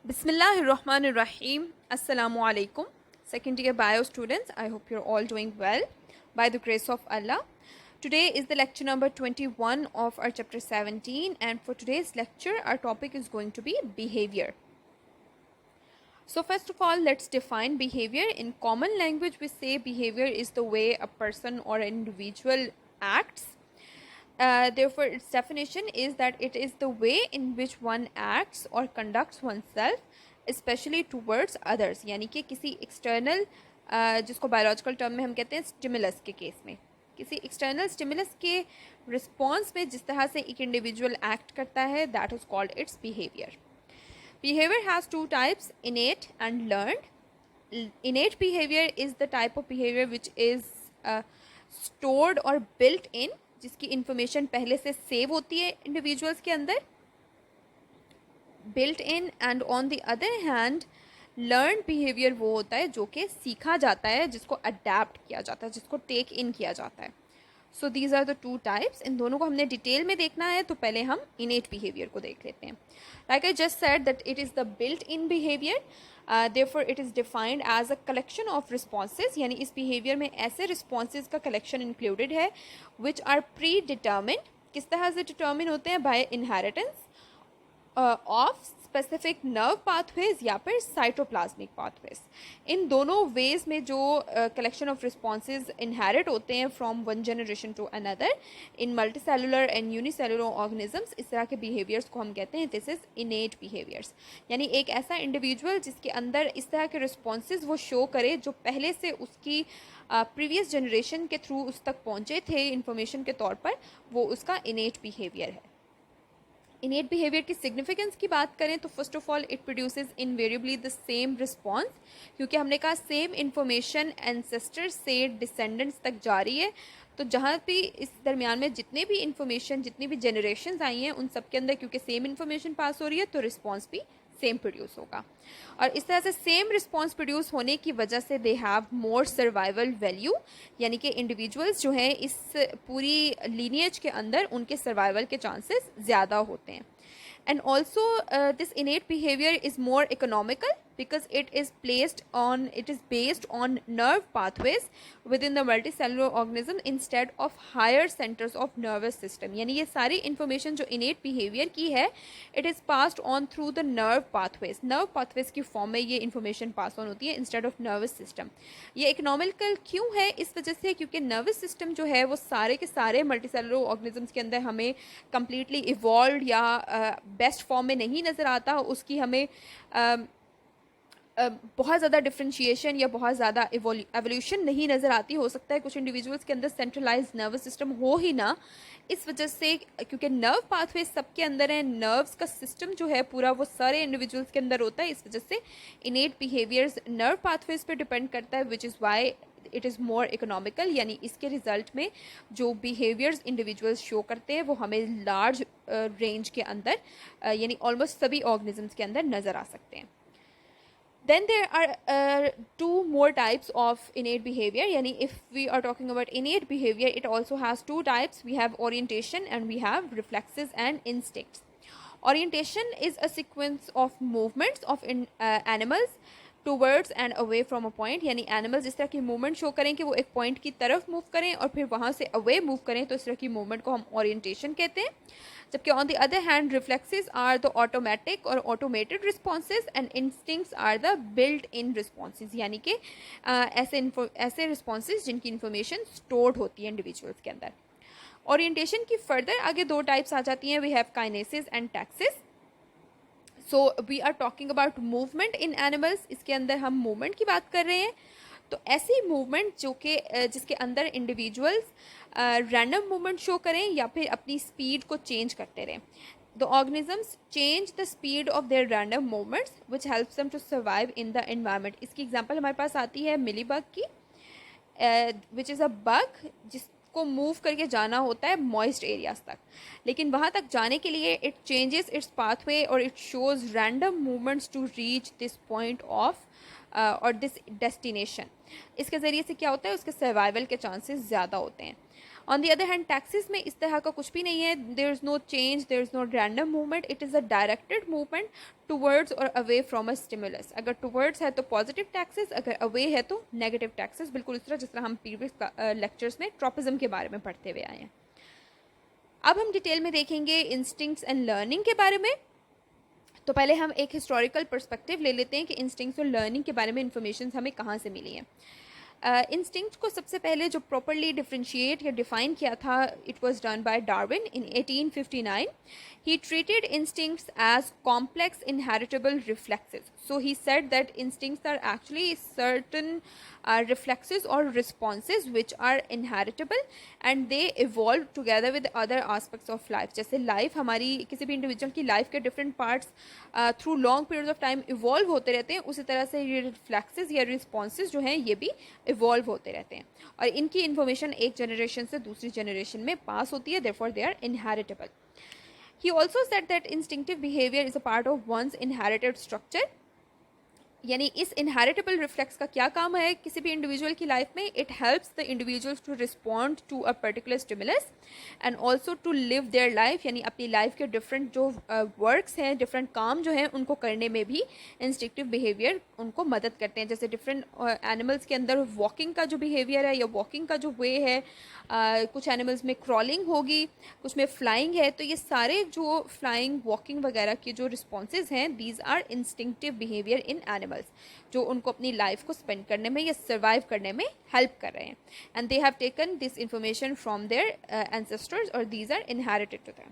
Bismillahirrahmanirrahim. Assalamu alaikum. Second year bio students, I hope you're all doing well by the grace of Allah. Today is the lecture number 21 of our chapter 17, and for today's lecture our topic is going to be behavior. So first of all, let's define behavior. In common language we say behavior is the way a person or an individual acts. Therefore, its definition is that it is the way in which one acts or conducts oneself, especially towards others. यानी कि किसी external जिसको biological term में हम कहते हैं stimulus के case में, किसी external stimulus के response में जिस तरह से एक individual act करता है, that is called its behavior. Behavior has two types, innate and learned. Innate behavior is the type of behavior which is stored or built in, जिसकी इंफॉर्मेशन पहले से सेव होती है इंडिविजुअल्स के अंदर, built in. And on the other hand learn behaviour वो होता है जो कि सीखा जाता है, जिसको अडेप्ट किया जाता है, जिसको टेक इन किया जाता है. So these are the two types. इन दोनों को हमने डिटेल में देखना है, तो पहले हम इनेट बिहेवियर को देख लेते हैं. Like I just said that it is the built in behaviour. therefore it is defined as a collection of responses, यानी इस behavior में ऐसे responses का collection included है which are predetermined. किस तरह से determine होते हैं? by inheritance of specific nerve pathways या फिर cytoplasmic pathways. इन दोनों ways में जो collection of responses inherit होते हैं from one generation to another in multicellular and unicellular organisms, इस तरह के behaviors को हम कहते हैं this is innate behaviors. यानी एक ऐसा individual जिसके अंदर इस तरह के responses वो show करे जो पहले से उसकी previous generation के through उस तक पहुँचे थे information के तौर पर, वो उसका innate behavior है. इनेट बिहेवियर की सिग्निफिकेंस की बात करें तो first of all it produces invariably the same response, क्योंकि हमने कहा सेम इन्फॉर्मेशन एंसेस्टर्स से डिसेंडेंट्स तक जारी है. तो जहाँ भी इस दरमियान में जितने भी इंफॉर्मेशन, जितनी भी जनरेशन्स आई हैं, उन सब के अंदर क्योंकि सेम इन्फॉर्मेशन पास हो रही है तो रिस्पॉन्स भी सेम प्रोड्यूस होगा. और इस तरह से सेम रिस्पॉन्स प्रोड्यूस होने की वजह से they have more survival value, यानी कि इंडिविजुअल्स जो हैं इस पूरी लीनिएज के अंदर उनके सर्वाइवल के चांसेस ज़्यादा होते हैं. And also this innate behavior is more economical because it is based on nerve pathways within the multicellular organism instead of higher centers of nervous system. यानी ये सारी information जो innate behavior की है, it is passed on through the nerve pathways. nerve pathways की form में ये information pass on होती है instead of nervous system. ये economical क्यों है? इस वजह से क्योंकि nervous system जो है वो सारे के सारे multicellular organisms के अंदर हमें completely evolved या बेस्ट फॉर्म में नहीं नज़र आता. उसकी हमें बहुत ज़्यादा डिफ्रेंशिएशन या बहुत ज़्यादा एवोल्यूशन नहीं नज़र आती. हो सकता है कुछ इंडिविजुअल्स के अंदर सेंट्रलाइज नर्वस सिस्टम हो ही ना, इस वजह से क्योंकि नर्व पाथवे सबके अंदर है, नर्व्स का सिस्टम जो है पूरा वो सारे इंडिविजुअल्स के अंदर होता है. इस वजह से इनेट बिहेवियर्स नर्व पाथवेज पे डिपेंड करता है, which is why it is more economical. यानी इसके रिजल्ट में जो बिहेवियर्स इंडिविजुअल्स शो करते हैं वो हमें लार्ज रेंज के अंदर यानी ऑलमोस्ट सभी ऑर्गेनिजम्स के अंदर नज़र आ सकते हैं. Then there are two more types of innate behavior. Yani if we are talking about innate behavior, it also has two types. We have orientation and we have reflexes and instincts. Orientation is a sequence of movements of animals towards and away from a point. यानी animals इस तरह की movement show करें कि वो एक point की तरफ move करें और फिर वहाँ से away move करें, तो इस तरह की movement को हम orientation कहते हैं. जबकि on the other hand reflexes are the automatic or automated responses and instincts are the built-in responses. यानी कि ऐसे responses जिनकी information stored होती है individuals के अंदर. Orientation की further आगे दो types आ जाती हैं. We have kinesis and taxis. So we are talking about movement in animals. इसके अंदर हम movement की बात कर रहे हैं. तो ऐसी मूवमेंट जो कि जिसके अंदर इंडिविजुअल्स रैंडम मूवमेंट शो करें या फिर अपनी स्पीड को चेंज करते रहें. The organisms change the speed of their random movements which helps them to survive in the environment. इसकी एग्जांपल हमारे पास आती है मिली बग की, विच इज़ अ बग जिसको मूव करके जाना होता है मॉइस्ट एरियाज तक, लेकिन वहाँ तक जाने के लिए इट चेंजेस इट्स पाथवे और it shows random movements to reach this point of और दिस डेस्टिनेशन. इसके ज़रिए से क्या होता है, उसके सर्वाइवल के चांसेस ज़्यादा होते हैं. On the other hand taxes में इस तरह का कुछ भी नहीं है, there is no change, there is no random movement, it is a directed movement towards और अवे फ्रॉम अ स्टिमुलस। अगर टूवर्ड्स है तो पॉजिटिव टैक्सेस, अगर अवे है तो नेगेटिव टैक्सेस, बिल्कुल इस तरह जिस तरह हम प्रीवियस लेक्चर्स में ट्रॉपिज्म के बारे में पढ़ते हुए आए हैं। अब हम डिटेल में देखेंगे इंस्टिंक्ट्स एंड लर्निंग के बारे में। तो पहले हम एक हिस्टोरिकल पर्सपेक्टिव ले लेते हैं कि इंस्टिंक्ट्स और लर्निंग के बारे में इंफॉर्मेशन हमें कहाँ से मिली है। इंस्टिंक्ट को सबसे पहले जो प्रॉपरली डिफ्रेंशिएट या डिफाइन किया था, it was done by Darwin in 1859. He treated instincts as complex inheritable reflexes. So he said that instincts are actually certain reflexes or responses which are inheritable and they evolve together with other aspects of life. जैसे life हमारी किसी भी individual की life के different parts through long period of time evolve होते रहते हैं, उसी तरह से ये रिफ्लेक्सेस या रिस्पॉन्सेज जो हैं ये भी इवॉल्व होते रहते हैं और इनकी इन्फॉर्मेशन एक जनरेशन से दूसरी जनरेशन में पास होती है, therefore they are inheritable. He also said that instinctive behavior is a part of one's inherited structure. यानी इस इनहेरिटेबल रिफ्लेक्स का क्या काम है किसी भी इंडिविजुअल की लाइफ में? It helps the individuals to respond to a particular stimulus and also to live their life, यानी अपनी लाइफ के डिफरेंट जो वर्क्स हैं, डिफरेंट काम जो हैं, उनको करने में भी इंस्टिंक्टिव बिहेवियर उनको मदद करते हैं. जैसे डिफरेंट एनिमल्स के अंदर वॉकिंग का जो बिहेवियर है या वॉकिंग का जो वे है, कुछ एनिमल्स में क्रॉलिंग होगी, कुछ में फ्लाइंग है, तो ये सारे जो फ्लाइंग वॉकिंग वगैरह के जो रिस्पॉन्सेज हैं, these are instinctive behaviour in animals जो उनको अपनी लाइफ को स्पेंड करने में या सर्वाइव करने में हेल्प कर रहे हैं. And they have taken this information from their ancestors और these are inherited to them.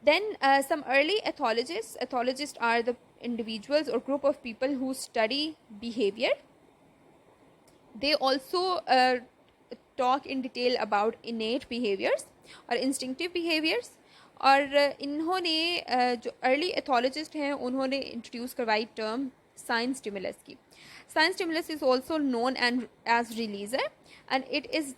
Then some early ethologists. Ethologists are the individuals or group of people who study behavior. They also talk in detail about innate behaviors और instinctive behaviors. और इन्होंने जो early ethologist हैं उन्होंने introduce करवाई term sign stimulus की. Sign stimulus is also known and as releaser and it is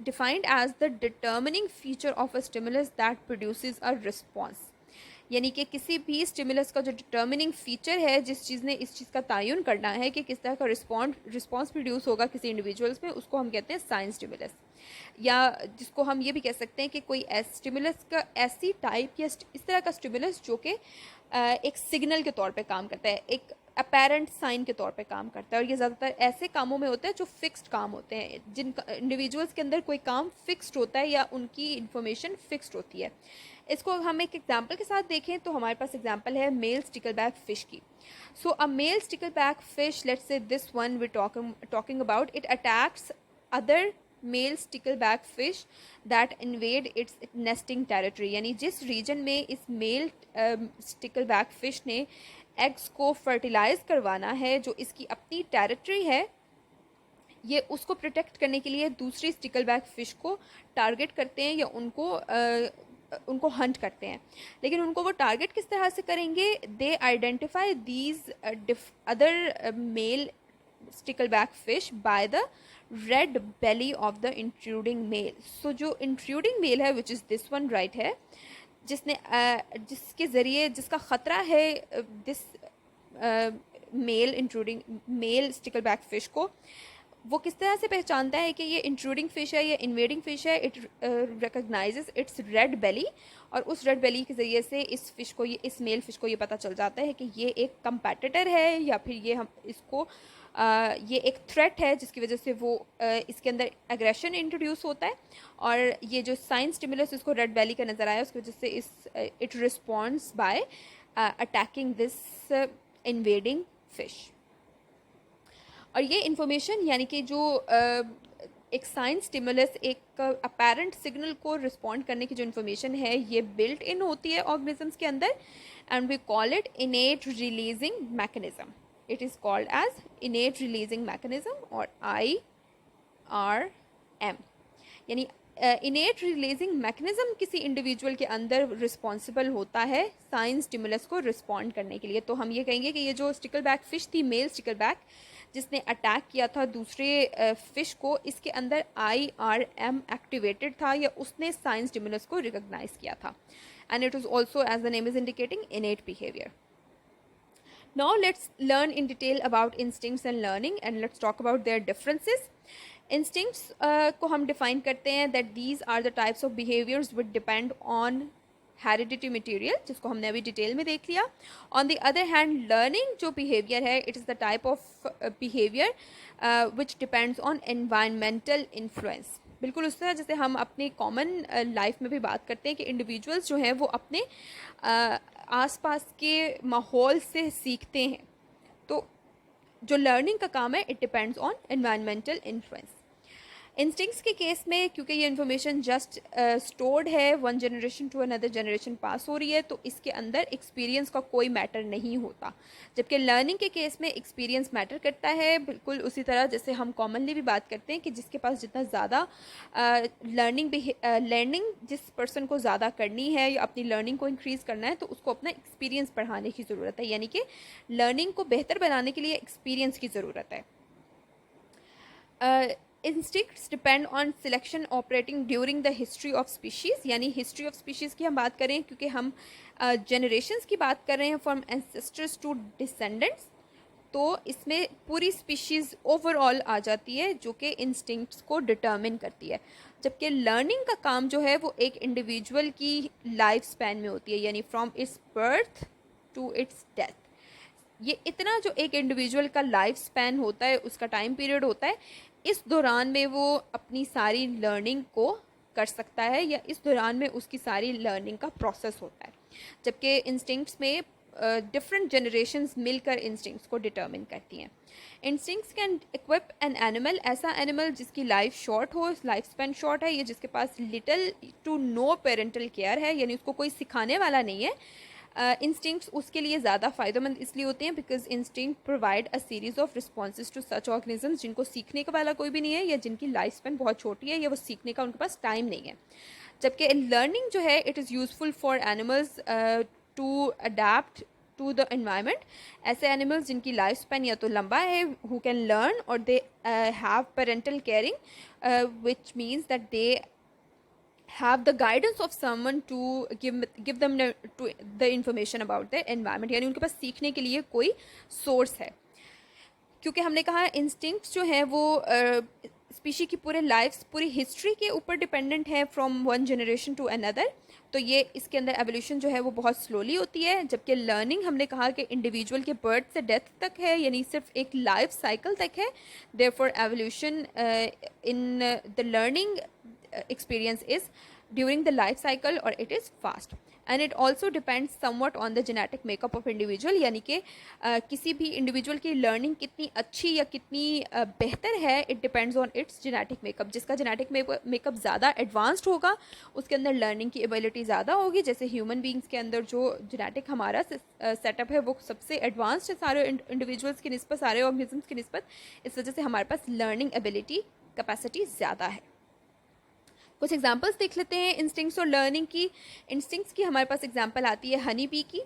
defined as the determining feature of a stimulus that produces a response. यानी कि किसी भी स्टिमुलस का जो डिटर्मिनिंग फीचर है, जिस चीज़ ने इस चीज़ का तयन करना है कि किस तरह का रिस्पॉन्स प्रोड्यूस होगा किसी इंडिविजुअल्स में, उसको हम कहते हैं साइन स्टिमुलस. या जिसको हम ये भी कह सकते हैं कि कोई स्टिमुलस का ऐसी टाइप या इस तरह का स्टिमुलस जो कि एक सिग्नल के तौर पे काम करता है, एक अपेरेंट साइन के तौर पे काम करता है. और ये ज़्यादातर ऐसे कामों में होता है जो फिक्स्ड काम होते हैं, जिन इंडिविजुअल्स के अंदर कोई काम फिक्स्ड होता है या उनकी इंफॉर्मेशन फिक्स्ड होती है. इसको हम एक एग्जांपल के साथ देखें तो हमारे पास एग्जांपल है मेल स्टिकलबैक फिश की. So a male stickleback fish, let's say this one we talking about, it attacks other male stickleback fish that invade its nesting territory. यानी जिस रीजन में इस मेल स्टिकलबैक फिश ने eggs को fertilize करवाना है, जो इसकी अपनी टेरिटरी है, ये उसको प्रोटेक्ट करने के लिए दूसरी स्टिकलबैक फिश को टारगेट करते हैं या उनको हंट करते हैं. लेकिन उनको वो टारगेट किस तरह से करेंगे? They identify these other male stickleback fish by the red belly of the intruding male. So जो इंट्रूडिंग मेल है, which is this one right है, जिसके ज़रिए जिसका ख़तरा है दिस मेल स्टिकलबैक फ़िश को, वो किस तरह से पहचानता है कि ये इंट्रूडिंग फ़िश है या इन्वेडिंग फ़िश है? इट रिकग्नाइजेस इट्स रेड बेली, और उस रेड बेली के ज़रिए से इस मेल फ़िश को ये पता चल जाता है कि ये एक कंपेटिटर है या फिर ये एक थ्रेट है, जिसकी वजह से वो इसके अंदर एग्रेशन इंट्रोड्यूस होता है. और ये जो साइन स्टिमुलस इसको रेड बेली का नज़र आया, उसकी वजह से it responds bye attacking this invading fish. और ये इंफॉर्मेशन यानी कि जो एक साइन स्टिमुलस एक अपेरेंट सिग्नल को रिस्पॉन्ड करने की जो इन्फॉर्मेशन है, ये बिल्ट इन होती है ऑर्गेनिजम्स के अंदर, and we call it innate releasing mechanism. It is called as innate releasing mechanism or IRM. यानी innate releasing mechanism किसी इंडिविजुअल के अंदर रिस्पॉन्सिबल होता है साइन स्टिमुलस को रिस्पॉन्ड करने के लिए. तो हम ये कहेंगे कि ये जो स्टिकलबैक फिश थी, मेल स्टिकलबैक, जिसने अटैक किया था दूसरे फिश को, इसके अंदर IRM एक्टिवेटेड था या उसने साइन स्टिमुलस को रिकॉग्नाइज किया था. And it is also, as the name is indicating, innate behavior. Now let's learn in detail about instincts and learning, and let's talk about their differences. Instincts को हम define करते हैं that these are the types of behaviours which depend on heredity material, जिसको हमने अभी detail में देख लिया. On the other hand learning जो बिहेवियर है, it is the type of behaviour which depends on environmental influence. बिल्कुल उस तरह जैसे हम अपनी कॉमन लाइफ में भी बात करते हैं कि इंडिविजुअल्स जो हैं वो अपने आसपास के माहौल से सीखते हैं. तो जो लर्निंग का काम है, it depends on environmental influence. Instincts के केस में क्योंकि ये इन्फॉर्मेशन जस्ट स्टोर्ड है, one generation to another generation pass हो रही है, तो इसके अंदर एक्सपीरियंस का कोई मैटर नहीं होता. जबकि लर्निंग के केस में एक्सपीरियंस मैटर करता है, बिल्कुल उसी तरह जैसे हम कॉमनली भी बात करते हैं कि जिसके पास जितना ज़्यादा लर्निंग जिस पर्सन को ज़्यादा करनी है या अपनी लर्निंग को इंक्रीज़ करना है, तो उसको अपना एक्सपीरियंस बढ़ाने की ज़रूरत है. यानी कि लर्निंग को बेहतर बनाने के लिए एक्सपीरियंस की ज़रूरत है. Instincts depend on selection operating during the history of species. यानी हिस्ट्री ऑफ स्पीशीज़ की हम बात करें, क्योंकि हम जनरेशन्स की बात कर रहे हैं फ्रॉम एंसेस्टर्स टू डिसेंडेंट्स, तो इसमें पूरी स्पीशीज़ ओवरऑल आ जाती है जो कि इंस्टिंक्ट्स को डिटर्मिन करती है. जबकि लर्निंग का काम जो है वो एक इंडिविजुअल की लाइफ स्पैन में होती है, यानी from its birth to its death. ये इतना जो एक इंडिविजुअल का लाइफ स्पैन होता है, उसका टाइम पीरियड होता है, इस दौरान में वो अपनी सारी लर्निंग को कर सकता है या इस दौरान में उसकी सारी लर्निंग का प्रोसेस होता है. जबकि इंस्टिंक्ट्स में डिफरेंट जनरेशन्स मिलकर इंस्टिंक्ट्स को डिटर्मिन करती हैं. Instincts can equip an animal, ऐसा एनिमल जिसकी लाइफ शॉर्ट हो, लाइफ स्पैन शॉर्ट है, या जिसके पास little to no parental care है, यानी उसको कोई सिखाने वाला नहीं है. इंस्टिंक्ट्स उसके लिए ज़्यादा फ़ायदेमंद इसलिए होते हैं because instinct provide a series of responses to such organisms जिनको सीखने का वाला कोई भी नहीं है या जिनकी लाइफ स्पैन बहुत छोटी है या वो सीखने का उनके पास टाइम नहीं है. जबकि लर्निंग जो है, it is useful for animals to adapt to the environment. ऐसे एनिमल्स जिनकी लाइफ स्पैन या तो लंबा है, हु कैन लर्न, और they have parental caring, which means that they have the guidance of someone to give them the information about the environment. यानी उनके पास सीखने के लिए कोई सोर्स है. क्योंकि हमने कहा इंस्टिंक्ट्स जो है वो स्पीशी की पूरे लाइफ, पूरी हिस्ट्री के ऊपर डिपेंडेंट है from one generation to another. तो ये इसके अंदर एवोल्यूशन जो है वो बहुत स्लोली होती है. जबकि लर्निंग हमने कहा कि इंडिविजुअल के बर्थ से डेथ तक है, यानी सिर्फ एक लाइफ साइकिल तक है. Therefore evolution in the learning experience is during the life cycle or it is fast, and it also depends somewhat on the genetic makeup of individual. यानी कि किसी भी individual की learning कितनी अच्छी या कितनी बेहतर है, it depends on its genetic makeup. जिसका genetic makeup ज़्यादा advanced होगा उसके अंदर learning की ability ज़्यादा होगी. जैसे human beings के अंदर जो genetic हमारा setup है वो सबसे advanced है सारे individuals की निस्बत, सारे organisms की निस्बत. इस वजह से हमारे पास learning ability capacity ज़्यादा है. कुछ एग्जांपल्स देख लेते हैं इंस्टिंक्ट्स और लर्निंग की. इंस्टिंक्ट्स की हमारे पास एग्जांपल आती है हनी बी की.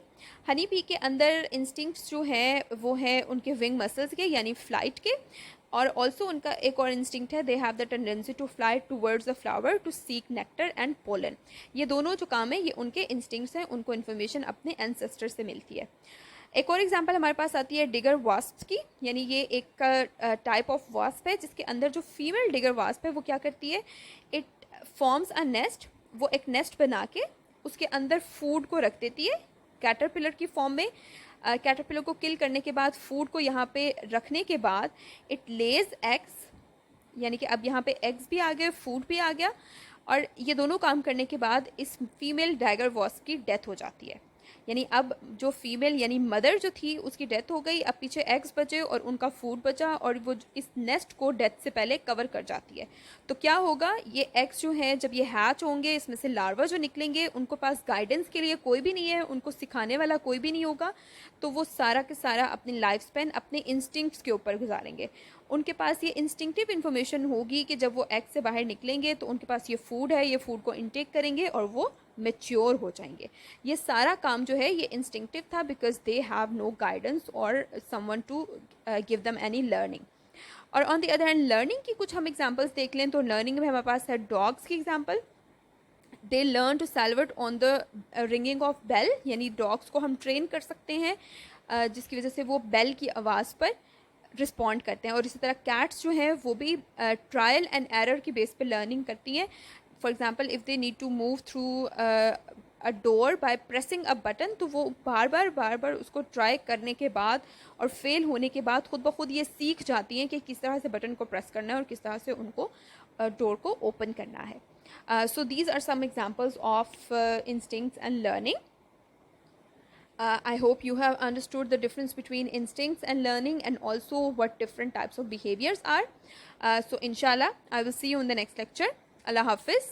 हनी बी के अंदर इंस्टिंक्ट्स जो हैं वो हैं उनके विंग मसल्स के, यानी फ्लाइट के. और ऑल्सो उनका एक और इंस्टिंक्ट है, they have the tendency to fly towards the flower to seek nectar and pollen. ये दोनों जो काम है ये उनके इंस्टिंक्ट्स हैं, उनको इन्फॉर्मेशन अपने एंसेस्टर से मिलती है. एक और एग्जांपल हमारे पास आती है डिगर वास्प की. यानी ये एक टाइप ऑफ वास्प है जिसके अंदर जो फीमेल डिगर वास्प है वो क्या करती है, इट फॉर्म्स अ नेस्ट. वो एक नेस्ट बना के उसके अंदर फूड को रख देती है कैटरपिलर की फॉर्म में. कैटरपिलर को किल करने के बाद फूड को यहाँ पे रखने के बाद इट लेज एग्स, यानी कि अब यहाँ पे एग्स भी आ गए, फूड भी आ गया, और ये दोनों काम करने के बाद इस फीमेल टाइगर वास्प की डेथ हो जाती है. यानी अब जो फीमेल यानी मदर जो थी उसकी डेथ हो गई, अब पीछे एग्स बचे और उनका फूड बचा, और वो इस नेस्ट को डेथ से पहले कवर कर जाती है. तो क्या होगा, ये एग्स जो हैं जब ये हैच होंगे, इसमें से लार्वा जो निकलेंगे, उनको पास गाइडेंस के लिए कोई भी नहीं है, उनको सिखाने वाला कोई भी नहीं होगा. तो वो सारा के सारा अपनी लाइफ स्पैन अपने इंस्टिंक्ट्स के ऊपर गुजारेंगे. उनके पास ये इंस्टिंक्टिव इन्फॉर्मेशन होगी कि जब वो एग से बाहर निकलेंगे तो उनके पास ये फूड है, ये फूड को इनटेक करेंगे और वो मेच्योर हो जाएंगे. ये सारा काम जो है ये इंस्टिंक्टिव था because they have no guidance or someone to give them any learning. और on the other hand learning की कुछ हम एग्जांपल्स देख लें तो लर्निंग में हमारे पास है डॉग्स की example. They learn to salute on the ringing of bell, यानी डॉग्स को हम ट्रेन कर सकते हैं जिसकी वजह से वो बेल की आवाज़ पर रिस्पॉन्ड करते हैं। और इसी तरह कैट्स जो हैं वो भी ट्रायल एंड एरर की बेस पे लर्निंग करती हैं। For example if they need to move through a door by pressing a button, तो वो बार बार उसको ट्राई करने के बाद और फेल होने के बाद खुद ब खुद ये सीख जाती हैं कि किस तरह से बटन को प्रेस करना है और किस तरह से उनको डोर को ओपन करना है। So these are some examples of instincts and learning. I hope you have understood the difference between instincts and learning, and also what different types of behaviors are. So inshallah, I will see you in the next lecture. Allah Hafiz.